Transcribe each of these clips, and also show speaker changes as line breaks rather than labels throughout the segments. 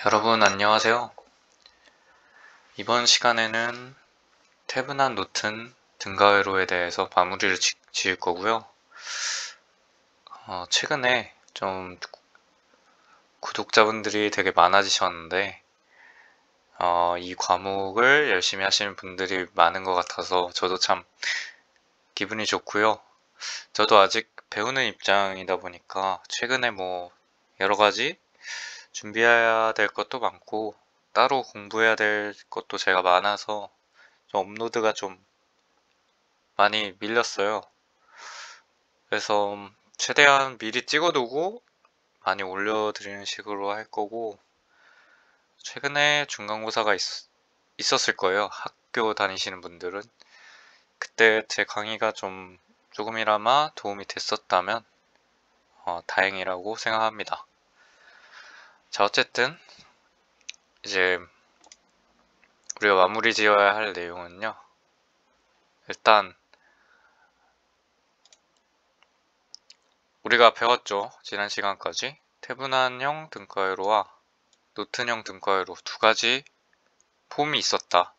여러분 안녕하세요. 이번 시간에는 태분한 노튼 등가회로에 대해서 마무리를 지을 거고요. 최근에 좀 구독자분들이 되게 많아지셨는데 이 과목을 열심히 하시는 분들이 많은 것 같아서 저도 참 기분이 좋고요. 저도 아직 배우는 입장이다 보니까 최근에 여러 가지 준비해야 될 것도 많고 따로 공부해야 될 것도 제가 많아서 좀 업로드가 좀 많이 밀렸어요. 그래서 최대한 미리 찍어두고 많이 올려드리는 식으로 할 거고, 최근에 중간고사가 있었을 거예요. 학교 다니시는 분들은. 그때 제 강의가 좀 조금이나마 도움이 됐었다면 다행이라고 생각합니다. 자, 어쨌든 이제 우리가 마무리 지어야 할 내용은요. 일단 우리가 배웠죠. 지난 시간까지 태분한형 등가회로와 노튼형 등가회로 두 가지 폼이 있었다.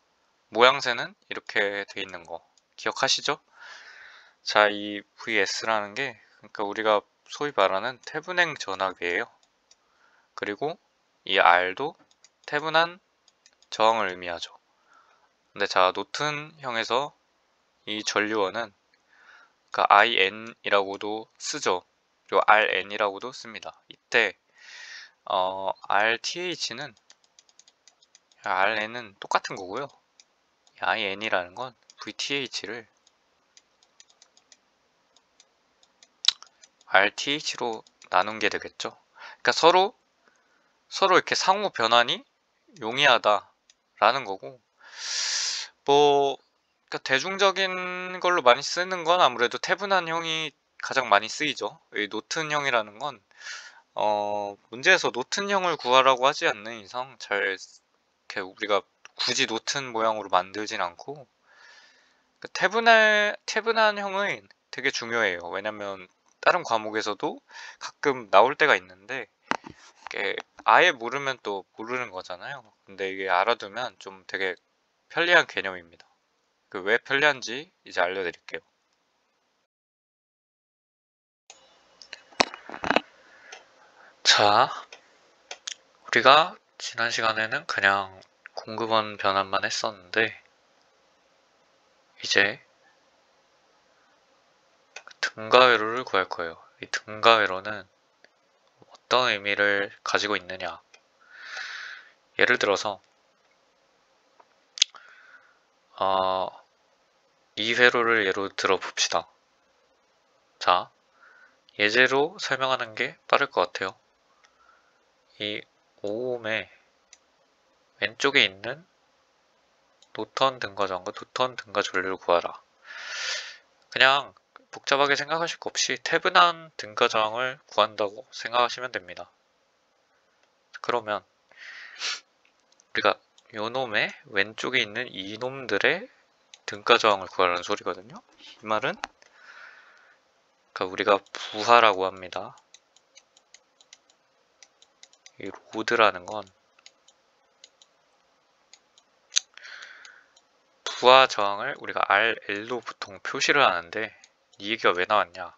모양새는 이렇게 돼 있는 거 기억하시죠? 자, 이 VS라는 게 그러니까 우리가 소위 말하는 태분행 전압이에요. 그리고 이 R도 태분한 저항을 의미하죠. 근데 자, 노튼형에서 이 전류원은 그러니까 IN이라고도 쓰죠. 그리고 RN이라고도 씁니다. 이때 RN은 똑같은 거고요. IN이라는 건 VTH를 RTH로 나눈 게 되겠죠. 그러니까 서로 이렇게 상호 변환이 용이하다라는 거고, 그러니까 대중적인 걸로 많이 쓰는 건 아무래도 태분한형이 가장 많이 쓰이죠. 이 노튼형이라는 건 문제에서 노튼형을 구하라고 하지 않는 이상 잘 이렇게 우리가 굳이 노튼 모양으로 만들진 않고, 태분한형은 되게 중요해요. 왜냐면 다른 과목에서도 가끔 나올 때가 있는데 이게 아예 모르면 또 모르는 거잖아요. 근데 이게 알아두면 좀 되게 편리한 개념입니다. 그 왜 편리한지 이제 알려드릴게요. 자, 우리가 지난 시간에는 그냥 공급원 변환만 했었는데 이제 등가회로를 구할 거예요. 이 등가회로는 어떤 의미를 가지고 있느냐. 예를 들어서 이 회로를 예로 들어 봅시다. 자, 예제로 설명하는 게 빠를 것 같아요. 이 5옴의 왼쪽에 있는 노턴 등가저항과 노턴 등가전류를 구하라. 그냥 복잡하게 생각하실 거 없이 태분한 등가저항을 구한다고 생각하시면 됩니다. 그러면 우리가 요놈의 왼쪽에 있는 이놈들의 등가저항을 구하라는 소리거든요. 이 말은 그러니까 우리가 부하라고 합니다. 이 로드라는 건 부하 저항을 우리가 RL로 보통 표시를 하는데 이 얘기가 왜 나왔냐.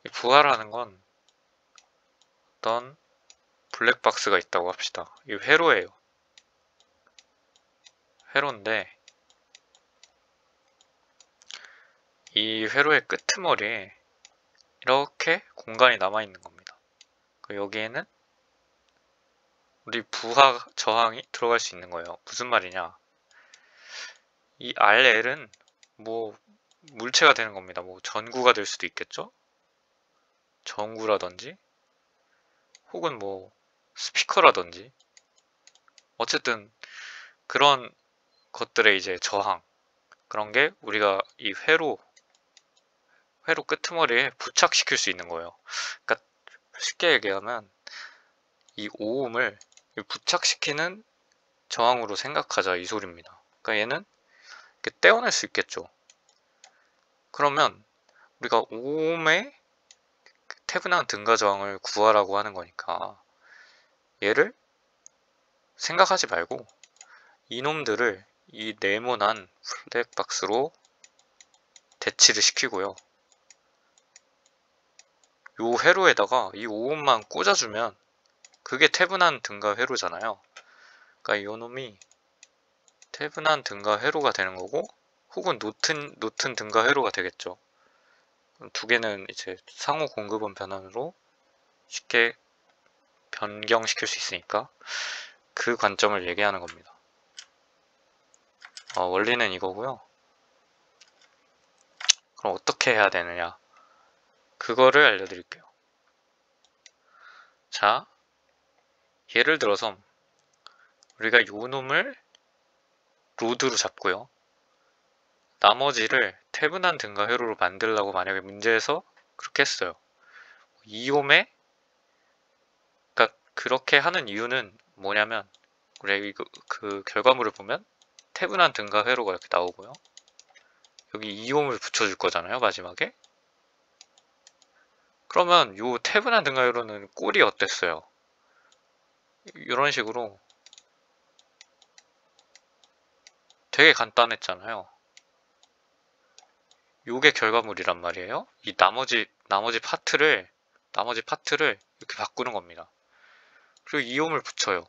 이 부하라는 건 어떤 블랙박스가 있다고 합시다. 이 회로예요. 회로인데 이 회로의 끄트머리에 이렇게 공간이 남아있는 겁니다. 여기에는 우리 부하 저항이 들어갈 수 있는 거예요. 무슨 말이냐. 이 RL은 물체가 되는 겁니다. 전구가 될 수도 있겠죠? 전구라든지 혹은 스피커라든지 어쨌든 그런 것들의 이제 저항 그런 게 우리가 이 회로 끄트머리에 부착시킬 수 있는 거예요. 그러니까 쉽게 얘기하면 이 오음을 부착시키는 저항으로 생각하자 이 소리입니다. 그러니까 얘는 이렇게 떼어낼 수 있겠죠. 그러면 우리가 오음의 태분한 등가 저항을 구하라고 하는 거니까 얘를 생각하지 말고 이놈들을 이 네모난 블랙박스로 대치를 시키고요. 요 회로에다가 이 오음만 꽂아주면 그게 태분한 등가 회로잖아요. 그러니까 이 놈이 태분한 등가 회로가 되는 거고, 혹은 노튼 등가 회로가 되겠죠. 두 개는 이제 상호 공급원 변환으로 쉽게 변경시킬 수 있으니까 그 관점을 얘기하는 겁니다. 원리는 이거고요. 그럼 어떻게 해야 되느냐, 그거를 알려드릴게요. 자, 예를 들어서 우리가 요 놈을 로드로 잡고요, 나머지를 태분한 등가 회로로 만들려고 만약에 문제에서 그렇게 했어요. 이옴에, 그러니까 그렇게 하는 이유는 뭐냐면, 우리 그 결과물을 보면 태분한 등가 회로가 이렇게 나오고요, 여기 이옴을 붙여줄 거잖아요, 마지막에. 그러면 요 태분한 등가 회로는 꼴이 어땠어요? 이런 식으로 되게 간단했잖아요. 요게 결과물이란 말이에요. 이 나머지 파트를 이렇게 바꾸는 겁니다. 그리고 이옴을 붙여요.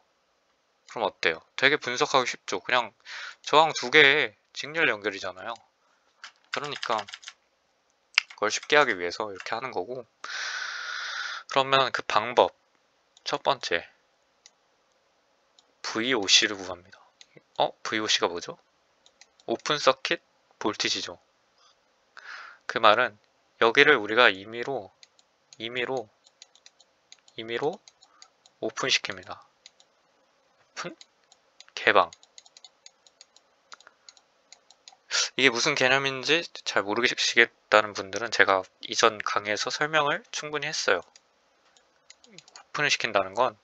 그럼 어때요? 되게 분석하기 쉽죠. 그냥 저항 두 개의 직렬 연결이잖아요. 그러니까 그걸 쉽게 하기 위해서 이렇게 하는 거고, 그러면 그 방법 첫 번째, VOC를 구합니다. VOC가 뭐죠? 오픈 서킷 볼티지죠. 그 말은 여기를 우리가 임의로 오픈 시킵니다. 오픈? 개방. 이게 무슨 개념인지 잘 모르시겠다는 분들은 제가 이전 강의에서 설명을 충분히 했어요. 오픈을 시킨다는 건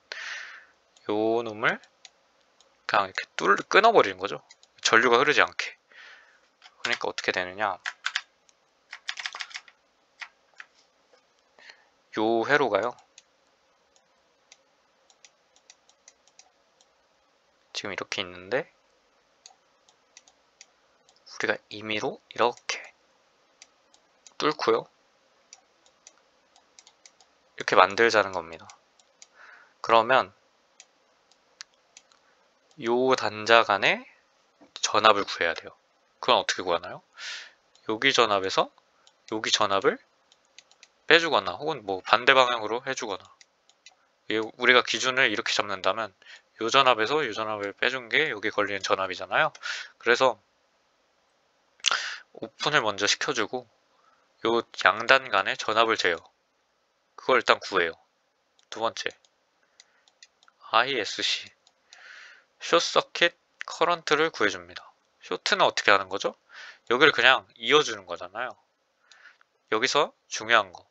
요 놈을 그냥 이렇게 끊어버리는 거죠. 전류가 흐르지 않게. 그러니까 어떻게 되느냐, 요 회로가요, 지금 이렇게 있는데 우리가 임의로 이렇게 뚫고요, 이렇게 만들자는 겁니다. 그러면 요 단자 간의 전압을 구해야 돼요. 그건 어떻게 구하나요? 여기 전압에서 여기 전압을 빼주거나, 혹은 뭐 반대 방향으로 해주거나, 우리가 기준을 이렇게 잡는다면 요 전압에서 요 전압을 빼준 게 여기 걸리는 전압이잖아요. 그래서 오픈을 먼저 시켜주고 요 양단 간의 전압을 재요. 그걸 일단 구해요. 두 번째, ISC 숏서킷 커런트를 구해줍니다. 쇼트는 어떻게 하는 거죠? 여기를 그냥 이어주는 거잖아요. 여기서 중요한 거,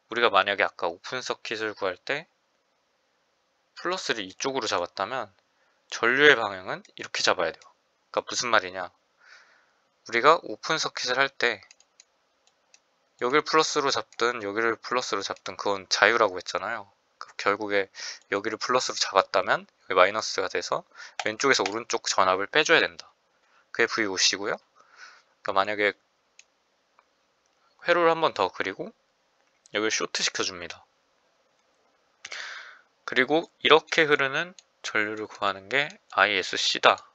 우리가 만약에 아까 오픈 서킷을 구할 때 플러스를 이쪽으로 잡았다면 전류의 방향은 이렇게 잡아야 돼요. 그러니까 무슨 말이냐, 우리가 오픈 서킷을 할 때 여기를 플러스로 잡든 여기를 플러스로 잡든 그건 자유라고 했잖아요. 결국에 여기를 플러스로 잡았다면 여기 마이너스가 돼서 왼쪽에서 오른쪽 전압을 빼줘야 된다. 그게 VOC고요. 그러니까 만약에 회로를 한 번 더 그리고 여기를 쇼트 시켜줍니다. 그리고 이렇게 흐르는 전류를 구하는 게 ISC다,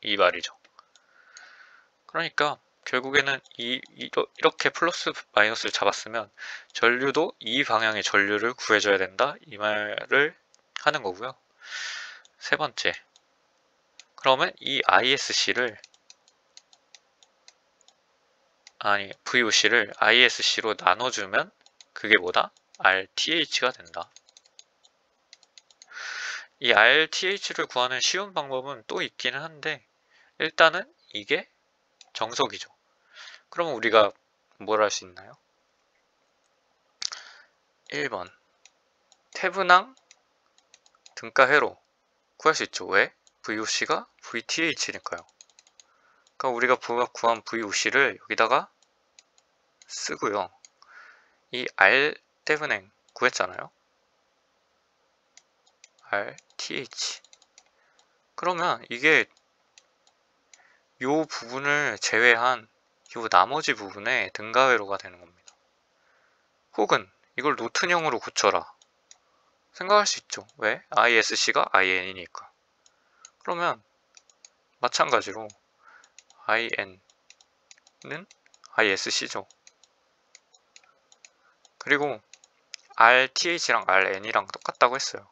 이 말이죠. 그러니까 결국에는 이렇게 플러스 마이너스를 잡았으면 전류도 이 방향의 전류를 구해줘야 된다, 이 말을 하는 거고요. 세 번째, 그러면 이 VOC를 ISC로 나눠주면 그게 뭐다? RTH가 된다. 이 RTH를 구하는 쉬운 방법은 또 있기는 한데, 일단은 이게 정석이죠. 그러면 우리가 뭘 할 수 있나요? 1번, 태분항 등가 회로 구할 수 있죠. 왜? VOC가 VTH니까요. 그러니까 우리가 구한 VOC를 여기다가 쓰고요, 이 R 태분행 구했잖아요. RTH 그러면 이게 요 부분을 제외한 요 나머지 부분에 등가회로가 되는 겁니다. 혹은 이걸 노트형으로 고쳐라 생각할 수 있죠. 왜? ISC가 IN이니까. 그러면 마찬가지로 IN은 ISC죠. 그리고 RTH랑 RN이랑 똑같다고 했어요.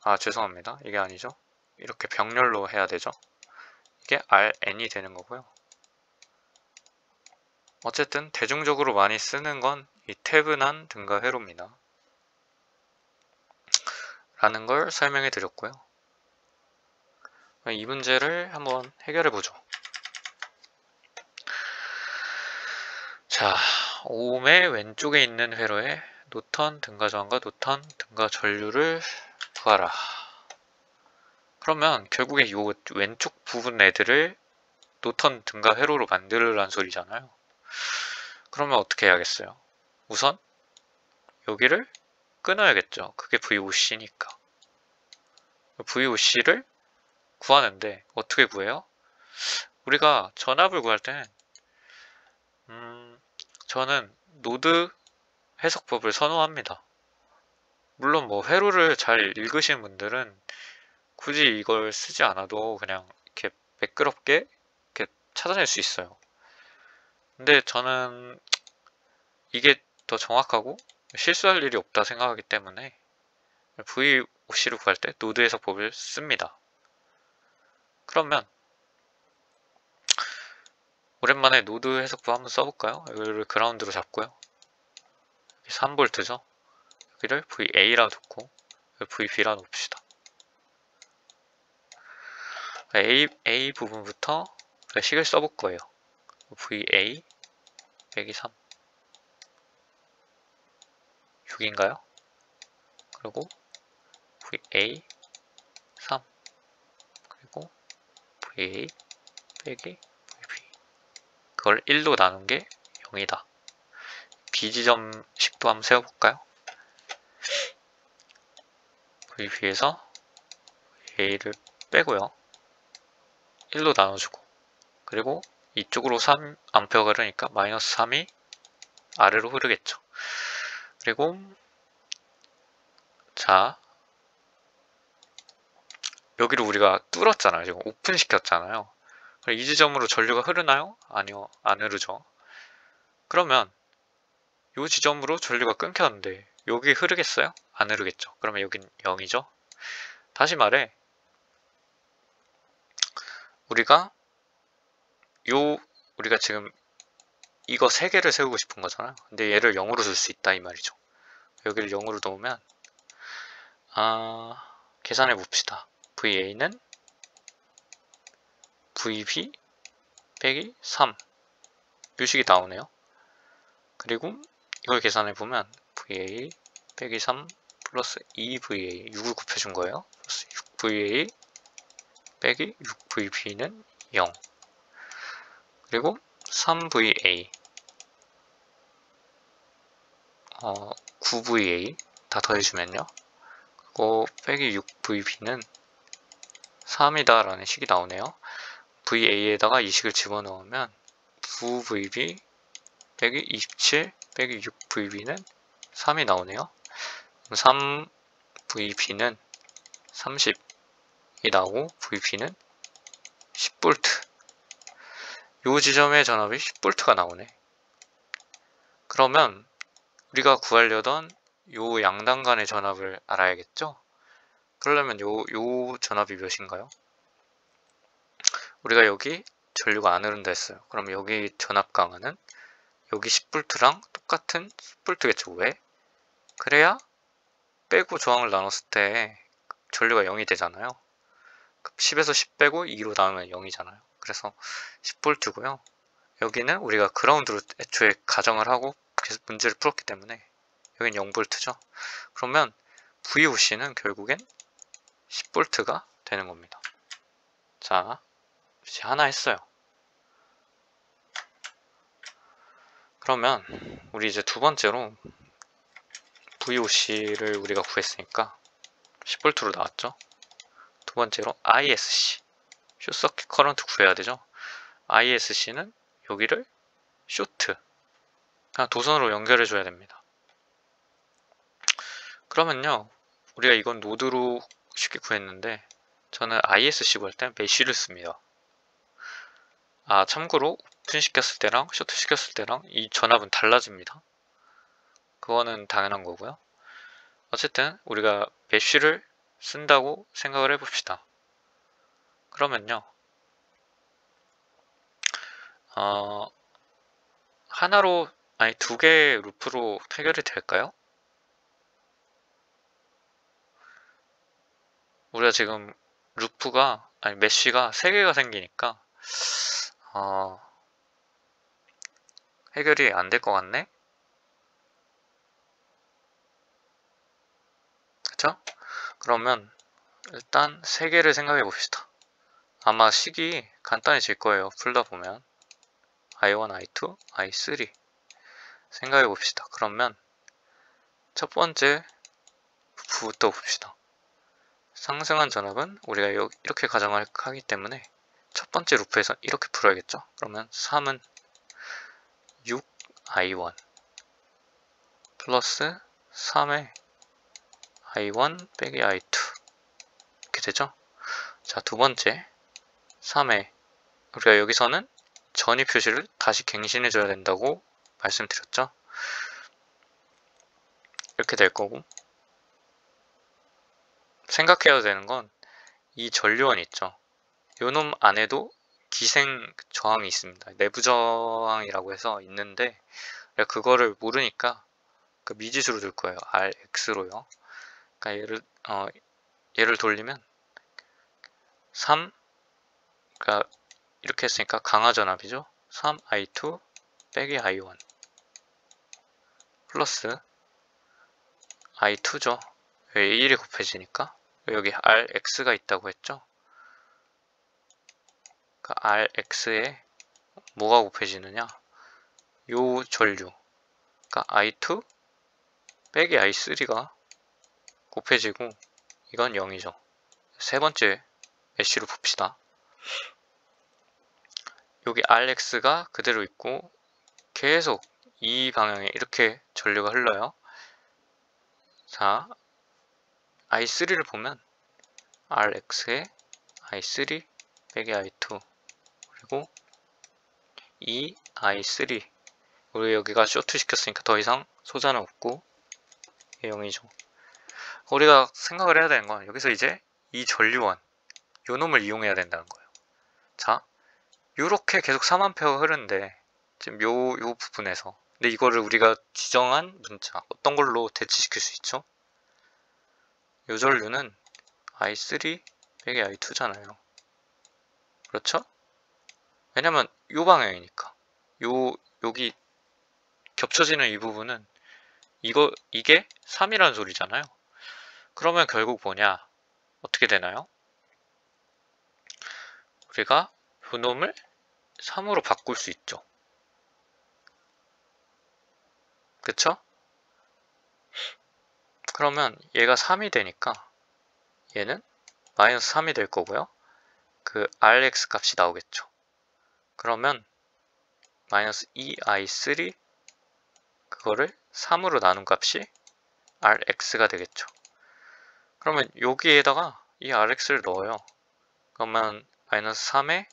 아, 죄송합니다. 이게 아니죠. 이렇게 병렬로 해야 되죠. 이게 RN이 되는 거고요. 어쨌든 대중적으로 많이 쓰는 건 이 태분한 등가 회로입니다. 라는 걸 설명해 드렸고요. 이 문제를 한번 해결해 보죠. 자, 오음의 왼쪽에 있는 회로에 노턴 등가 저항과 노턴 등가 전류를 구하라. 그러면 결국에 이 왼쪽 부분 애들을 노턴 등가 회로로 만들라는 소리잖아요. 그러면 어떻게 해야겠어요? 우선 여기를 끊어야겠죠. 그게 VOC니까. VOC를 구하는데 어떻게 구해요? 우리가 전압을 구할 때는 저는 노드 해석법을 선호합니다. 물론 뭐 회로를 잘 읽으시는 분들은 굳이 이걸 쓰지 않아도 그냥 이렇게 매끄럽게 이렇게 찾아낼 수 있어요. 근데 저는 이게 더 정확하고 실수할 일이 없다 생각하기 때문에 VOC를 구할 때 노드 해석법을 씁니다. 그러면 오랜만에 노드 해석법 한번 써볼까요? 여기를 그라운드로 잡고요. 3V죠. 여기를 VA라 놓고 VB라 놓읍시다. A 부분부터 식을 써볼 거예요. VA 빼기 3 6인가요? 그리고 VA 3 그리고 VA 빼기 VB 그걸 1로 나눈 게 0이다. B지점식도 한번 세워볼까요? VB에서 A를 빼고요. 1로 나눠주고 그리고 이쪽으로 3A가 흐르니까 마이너스 3이 아래로 흐르겠죠. 그리고 자 여기를 우리가 뚫었잖아요. 지금 오픈 시켰잖아요. 이 지점으로 전류가 흐르나요? 아니요, 안 흐르죠. 그러면 이 지점으로 전류가 끊겼는데 여기 흐르겠어요? 안 흐르겠죠. 그러면 여긴 0이죠. 다시 말해 우리가 지금 이거 3개를 세우고 싶은 거잖아요. 근데 얘를 0으로 줄 수 있다 이 말이죠. 여기를 0으로 놓으면 계산해 봅시다. VA는 VB 빼기 3 요식이 나오네요. 그리고 이걸 계산해 보면 VA 빼기 3 플러스 2VA 6을 곱해준 거예요. 플러스 6VA 빼기 6VB는 0 그리고 3VA 9VA 다 더해주면요. 그리고 빼기 6VB는 3이다 라는 식이 나오네요. VA에다가 이 식을 집어넣으면 9VB 빼기 27 빼기 6VB는 3이 나오네요. 3VB는 30이 나오고 VB는 10V 요 지점의 전압이 10V가 나오네. 그러면 우리가 구하려던 요 양단 간의 전압을 알아야겠죠? 그러려면 요 전압이 몇인가요? 우리가 여기 전류가 안 흐른다 했어요. 그럼 여기 전압 강하는 여기 10V랑 똑같은 10V겠죠. 왜? 그래야 빼고 저항을 나눴을 때 전류가 0이 되잖아요. 10에서 10 빼고 2로 나누면 0이잖아요. 그래서 10V고요. 여기는 우리가 그라운드로 애초에 가정을 하고 계속 문제를 풀었기 때문에 여긴 0V죠. 그러면 VOC는 결국엔 10V가 되는 겁니다. 자, 이제 하나 했어요. 그러면 우리 이제 두 번째로 VOC를 우리가 구했으니까 10V로 나왔죠. 두 번째로 ISC, 숏서킷 커런트 구해야 되죠. ISC는 여기를 쇼트, 그냥 도선으로 연결해 줘야 됩니다. 그러면요, 우리가 이건 노드로 쉽게 구했는데 저는 ISC 구할 때 메쉬를 씁니다. 참고로 오픈 시켰을 때랑 쇼트 시켰을 때랑 이 전압은 달라집니다. 그거는 당연한 거고요. 어쨌든 우리가 메쉬를 쓴다고 생각을 해봅시다. 그러면요, 하나로, 아니 두 개의 루프로 해결이 될까요? 우리가 지금 루프가, 아니 메쉬가 3개가 생기니까 해결이 안 될 것 같네? 그쵸? 그러면 일단 3개를 생각해 봅시다. 아마 식이 간단해질 거예요. 풀다 보면 I1, I2, I3 생각해 봅시다. 그러면 첫 번째 루프부터 봅시다. 상승한 전압은 우리가 이렇게 가정을 하기 때문에 첫 번째 루프에서 이렇게 풀어야겠죠. 그러면 3은 6I1 플러스 3의 I1 빼기 I2 이렇게 되죠. 자, 두 번째 3의, 우리가 여기서는 전위 표시를 다시 갱신해 줘야 된다고 말씀드렸죠. 이렇게 될 거고, 생각해야 되는 건 이 전류원 있죠. 요 놈 안에도 기생 저항이 있습니다. 내부 저항이라고 해서 있는데 그거를 모르니까 그 미지수로 둘 거예요. RX로요. 그러니까 얘를 돌리면 3, 그러니까 이렇게 했으니까 강화 전압이죠. 3I2 빼기 I1 플러스 I2죠. 왜 A1이 곱해지니까 여기 RX가 있다고 했죠. 그 RX에 뭐가 곱해지느냐, 요 전류, 그러니까 I2 빼기 I3가 곱해지고 이건 0이죠. 세 번째 메쉬로 봅시다. 여기 RX가 그대로 있고 계속 이 방향에 이렇게 전류가 흘러요. 자, I3를 보면 RX에 I3 빼기 I2 그리고 이 I3, 우리 여기가 쇼트 시켰으니까 더 이상 소자는 없고 0이죠. 우리가 생각을 해야 되는 건 여기서 이제 이 전류원 요 놈을 이용해야 된다는 거예요. 자, 요렇게 계속 3A가 흐르는데 지금 요 부분에서, 근데 이거를 우리가 지정한 문자 어떤 걸로 대치시킬 수 있죠? 요 전류는 I3 빼기 I2잖아요. 그렇죠? 왜냐면 요 방향이니까. 여기 겹쳐지는 이 부분은 이게 3이라는 소리잖아요. 그러면 결국 뭐냐? 어떻게 되나요? 우리가 요 놈을 3으로 바꿀 수 있죠. 그쵸? 그러면 얘가 3이 되니까 얘는 마이너스 3이 될 거고요. 그 RX 값이 나오겠죠. 그러면 마이너스 2i3 그거를 3으로 나눈 값이 RX가 되겠죠. 그러면 여기에다가 이 RX를 넣어요. 그러면 마이너스 3에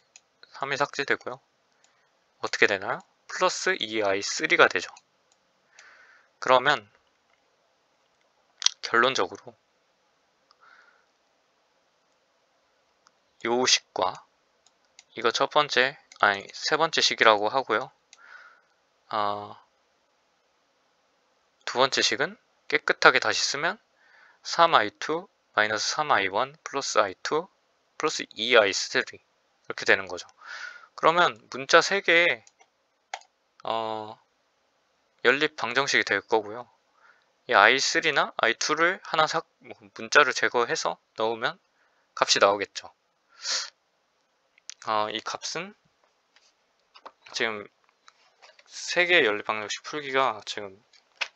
3이 삭제되고요. 어떻게 되나요? 플러스 2i3가 되죠. 그러면 결론적으로 요 식과 이거 첫 번째, 아니 세 번째 식이라고 하고요. 두 번째 식은 깨끗하게 다시 쓰면 3i2 마이너스 3i1 플러스 i2 플러스 2i3 이렇게 되는 거죠. 그러면 문자 3개에 연립 방정식이 될 거고요. 이 i3나 i2를 하나 문자를 제거해서 넣으면 값이 나오겠죠. 이 값은 지금 3개의 연립 방정식 풀기가 지금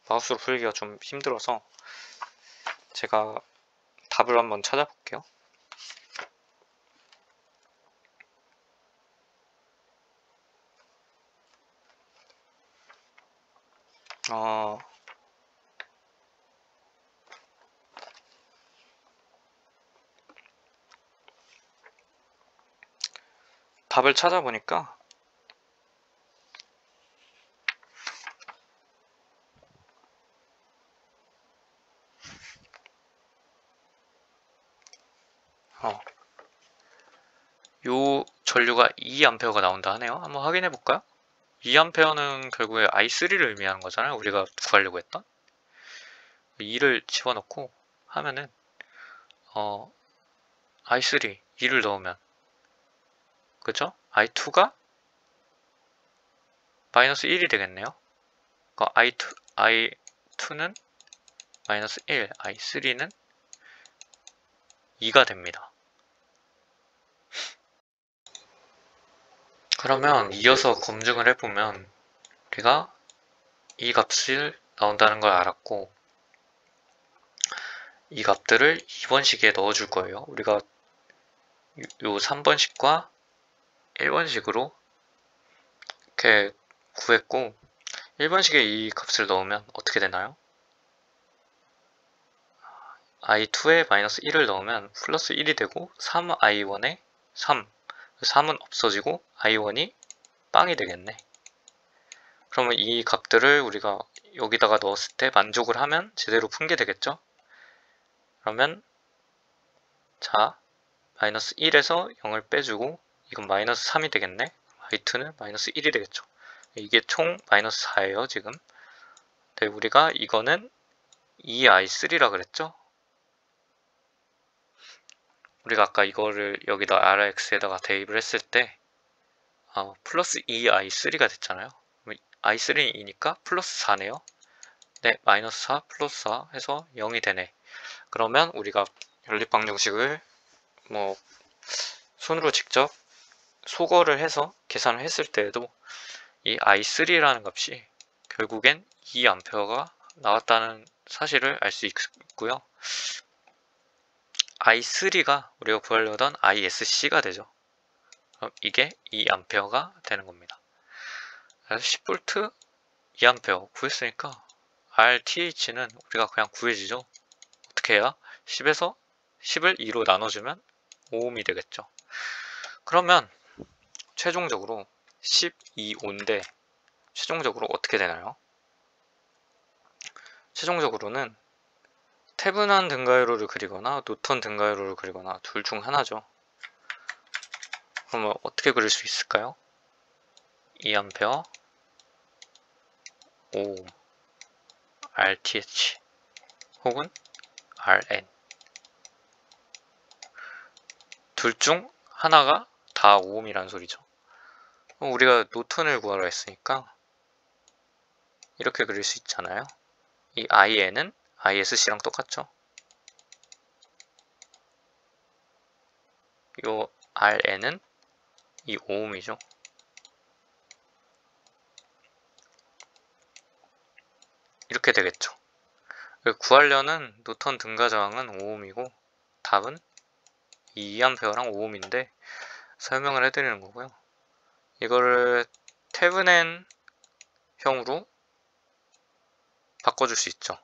마우스로 풀기가 좀 힘들어서 제가 답을 한번 찾아볼게요. 답을 찾아보니까 요 전류가 2A가 나온다 하네요. 한번 확인해 볼까요? 2A는 결국에 I3를 의미하는 거잖아요. 우리가 구하려고 했던 2를 집어넣고 하면은 I3 2를 넣으면 그죠? I2가 마이너스 1이 되겠네요. 그러니까 I2는 마이너스 1, I3는 2가 됩니다. 그러면 이어서 검증을 해보면 우리가 이 값을 나온다는 걸 알았고 이 값들을 2번식에 넣어줄 거예요. 우리가 요 3번식과 1번식으로 이렇게 구했고 1번식에 이 값을 넣으면 어떻게 되나요? I2에 마이너스 1을 넣으면 플러스 1이 되고 3I1에 3은 없어지고 I1이 빵이 되겠네. 그러면 이 값들을 우리가 여기다가 넣었을 때 만족을 하면 제대로 푼 게 되겠죠? 그러면 자 마이너스 1에서 0을 빼주고 이건 마이너스 3이 되겠네. I2는 마이너스 1이 되겠죠. 이게 총 마이너스 4예요 지금. 네, 우리가 이거는 2i3라 그랬죠. 우리가 아까 이거를 여기다 rx에다가 대입을 했을 때 플러스 2i3가 됐잖아요. i3는 2니까 플러스 4네요. 네, 마이너스 4 플러스 4 해서 0이 되네. 그러면 우리가 연립방정식을 뭐 손으로 직접 소거를 해서 계산을 했을 때에도 이 i3라는 값이 결국엔 2A가 나왔다는 사실을 알 수 있고요. i3가 우리가 구하려던 ISC가 되죠. 그럼 이게 2A가 되는 겁니다. 그래서 10V 2A 구했으니까 RTH는 우리가 그냥 구해지죠. 어떻게 해야? 10에서 10을 2로 나눠주면 5ohm이 되겠죠. 그러면 최종적으로 12ohm인데 최종적으로 어떻게 되나요? 최종적으로는 태분한 등가이로를 그리거나 노턴 등가이로를 그리거나 둘 중 하나죠. 그러면 어떻게 그릴 수 있을까요? 2A 5ohm RTH 혹은 RN 둘 중 하나가 다 5ohm이라는 소리죠. 우리가 노턴을 구하라 했으니까 이렇게 그릴 수 있잖아요. 이 IN은 ISC랑 똑같죠. 이 RN은 이 5ohm이죠. 이렇게 되겠죠. 구하려는 노턴 등가 저항은 5ohm이고 답은 2A랑 5ohm인데 설명을 해드리는 거고요. 이거를 테브넨 형으로 바꿔줄 수 있죠.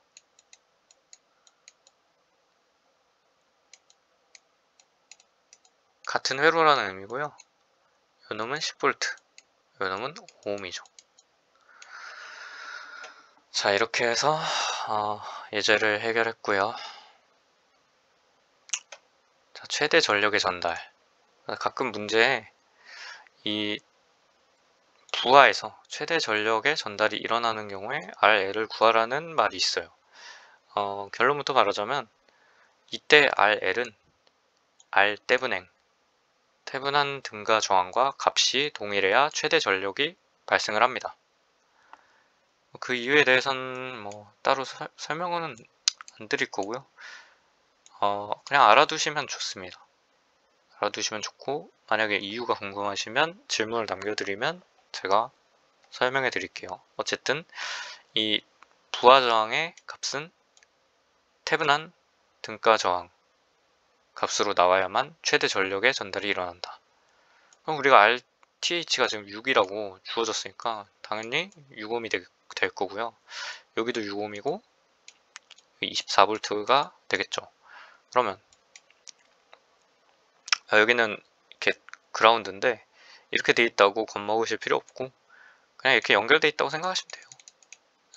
같은 회로라는 의미고요. 요놈은 10V, 요놈은 5ohm이죠. 자, 이렇게 해서 예제를 해결했고요. 자, 최대 전력의 전달. 가끔 문제에 이 부하에서 최대 전력의 전달이 일어나는 경우에 RL을 구하라는 말이 있어요. 결론부터 말하자면 이때 RL은 R 태분한 등가 저항과 값이 동일해야 최대 전력이 발생을 합니다. 그 이유에 대해서는 뭐 따로 설명은 안 드릴 거고요. 그냥 알아두시면 좋습니다. 알아두시면 좋고 만약에 이유가 궁금하시면 질문을 남겨드리면 제가 설명해 드릴게요. 어쨌든 이 부하 저항의 값은 태분한 등가 저항 값으로 나와야만 최대 전력의 전달이 일어난다. 그럼 우리가 RTH가 지금 6이라고 주어졌으니까 당연히 6ohm이 될 거고요. 여기도 6ohm이고 24V가 되겠죠. 그러면 여기는 이렇게 그라운드인데 이렇게 돼 있다고 겁먹으실 필요 없고 그냥 이렇게 연결돼 있다고 생각하시면 돼요.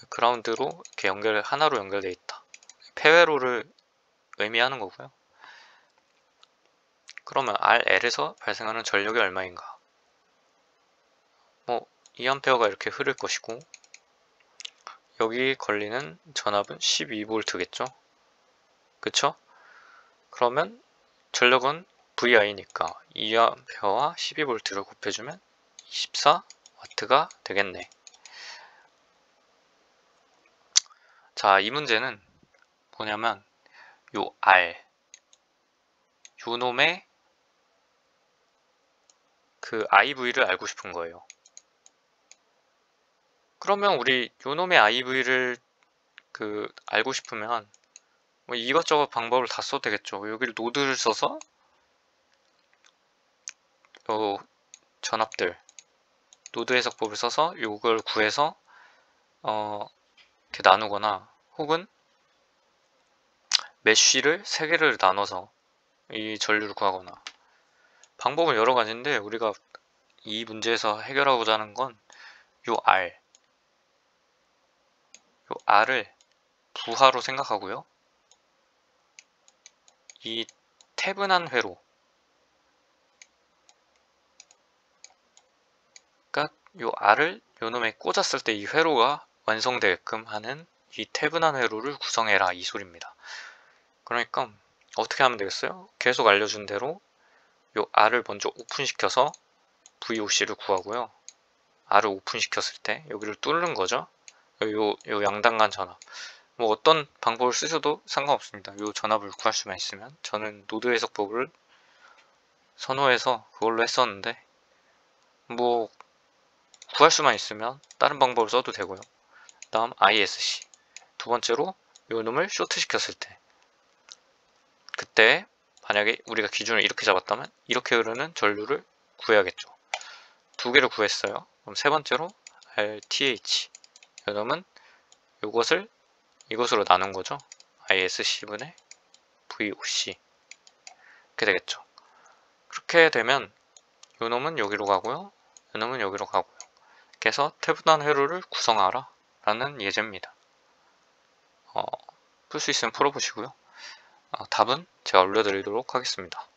그라운드로 이렇게 하나로 연결돼 있다. 폐회로를 의미하는 거고요. 그러면 RL에서 발생하는 전력이 얼마인가? 뭐 2A가 이렇게 흐를 것이고 여기 걸리는 전압은 12V겠죠? 그쵸? 그러면 전력은 VI니까 2A와 12V를 곱해주면 24W가 되겠네. 자, 이 문제는 뭐냐면 요 R 요 놈의 그 IV를 알고 싶은 거예요. 그러면 우리 요 놈의 IV를 알고 싶으면 뭐 이것저것 방법을 다 써도 되겠죠. 여기를 노드를 써서 요 전압들 노드 해석법을 써서 요걸 구해서 이렇게 나누거나 혹은 메쉬를 3개를 나눠서 이 전류를 구하거나 방법은 여러 가지인데 우리가 이 문제에서 해결하고자 하는 건 요 R을 부하로 생각하고요. 이 태분한 회로 그러니까 요 R을 요 놈에 꽂았을 때 이 회로가 완성되게끔 하는 이 태분한 회로를 구성해라 이 소리입니다. 그러니까 어떻게 하면 되겠어요? 계속 알려준 대로 요 R을 먼저 오픈시켜서 VOC를 구하고요. R을 오픈시켰을 때 여기를 뚫는 거죠. 요 양단간 전압. 뭐 어떤 방법을 쓰셔도 상관없습니다. 요 전압을 구할 수만 있으면. 저는 노드 해석법을 선호해서 그걸로 했었는데 뭐 구할 수만 있으면 다른 방법을 써도 되고요. 다음 ISC. 두 번째로 요 놈을 쇼트 시켰을 때 그때 만약에 우리가 기준을 이렇게 잡았다면 이렇게 흐르는 전류를 구해야겠죠. 두 개를 구했어요. 그럼 세 번째로 RTH. 요 놈은 요것을 이것으로 나눈 거죠. ISC분의 VOC. 이렇게 되겠죠. 그렇게 되면 요 놈은 여기로 가고요. 요 놈은 여기로 가고요. 이렇게 해서 태분한 회로를 구성하라 라는 예제입니다. 풀 수 있으면 풀어보시고요. 답은 제가 올려드리도록 하겠습니다.